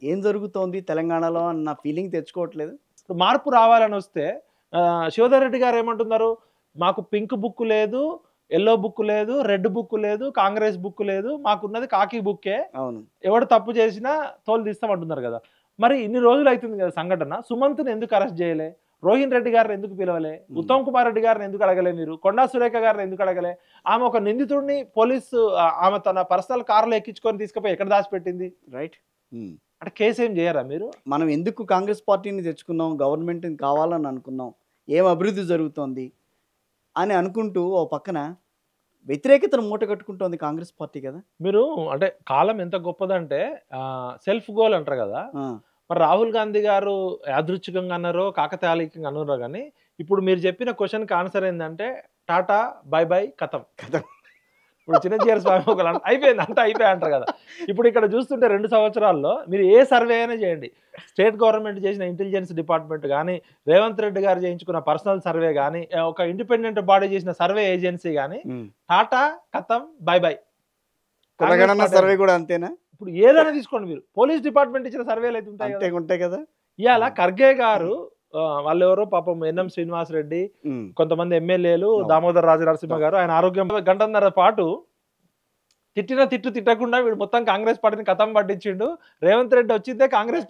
ఏం జరుగుతోంది తెలంగాణలో అన్న ఫీలింగ్ తెచ్చుకోవట్లేదు. ఇప్పుడు మార్పు రావాలని వస్తే శివధర్ రెడ్డి గారు ఏమంటున్నారు? మాకు పింక్ బుక్ లేదు, యెల్లో బుక్ లేదు, రెడ్ బుక్ లేదు, కాంగ్రెస్ బుక్ లేదు. మాకున్నది కాకి బుక్కే. అవును. ఎవడు తప్పు చేసినా తోలు తీస్తామంటున్నారు కదా! మరి ఇన్ని రోజులు అయితుంది కదా సంఘటన. సుమంత్‌ని ఎందుకు అరెస్ట్ చేయలే? రోహిన్ రెడ్డి గారిని ఎందుకు పిలవలే? ఉత్తమ్ కుమార్ రెడ్డి గారిని ఎందుకు అడగలే మీరు? కొండా సురేఖ గారిని ఎందుకు అడగలే? ఆమె ఒక నిందితుడిని పోలీసు ఆమె తన పర్సనల్ కార్‌లో ఎక్కించుకొని తీసుకుపోయి ఎక్కడ దాచిపెట్టింది? రైట్. హ్మ్. అంటే కేసు ఏం చేయరా మీరు? మనం ఎందుకు కాంగ్రెస్ పార్టీని తెచ్చుకున్నాం, గవర్నమెంట్‌ని కావాలని అనుకున్నాం, ఏం అభివృద్ధి జరుగుతోంది అని అనుకుంటూ ఓ పక్కన వ్యతిరేకతను మూటగట్టుకుంటోంది కాంగ్రెస్ పార్టీ కదా! మీరు అంటే కాలం ఎంత గొప్పదంటే సెల్ఫ్ గోల్ అంటారు కదా! ఆ! మరి రాహుల్ గాంధీ గారు యాదృచ్ఛికంగా అన్నారో, కాకతాళీయంగా అన్నారో గాని, ఇప్పుడు మీరు చెప్పిన క్వెషన్‌కి ఆన్సర్ ఏందంటే టాటా, బై బై, ఖతం. కదా! ఇప్పుడు చిన్నజీఆర్ స్వామి ఒకళ్ళు అయిపోయింది అంతా అయిపోయాయి అంటారు కదా! ఇప్పుడు ఇక్కడ చూస్తుంటే 2 సంవత్సరాల్లో మీరు ఏ సర్వే అయినా చేయండి. స్టేట్ గవర్నమెంట్ చేసిన ఇంటెలిజెన్స్ డిపార్ట్మెంట్ గాని, రేవంత్ రెడ్డి గారు చేయించుకున్న పర్సనల్ సర్వే గాని, ఒక ఇండిపెండెంట్ బాడీ చేసిన సర్వే ఏజెన్సీ గాని, హ్మ్. టాటా, ఖతం, బై బై. కులగణన సర్వే కూడా అంతేనా? ఇప్పుడు ఏదైనా తీసుకోండి మీరు. పోలీస్ డిపార్ట్మెంట్ ఇచ్చిన సర్వేలు అయితే ఉంటాయి అంతే కదా! ఉంటాయి కదా! ఇయాల ఖర్గే గారు వాళ్ళెవరో పాపం ఎన్ఎం శ్రీనివాస్ రెడ్డి, హ్మ్. కొంతమంది ఎమ్మెల్యేలు, అవును. దామోదర్ రాజనరసింహ గారు ఆయన ఆరోగ్యం గంటన్నర పాటు తిట్టిన తిట్టు తిట్టకుండా వీడు మొత్తం కాంగ్రెస్ పార్టీని ఖతం పట్టించిండు. రేవంత్ రెడ్డి వచ్చిందే కాంగ్రెస్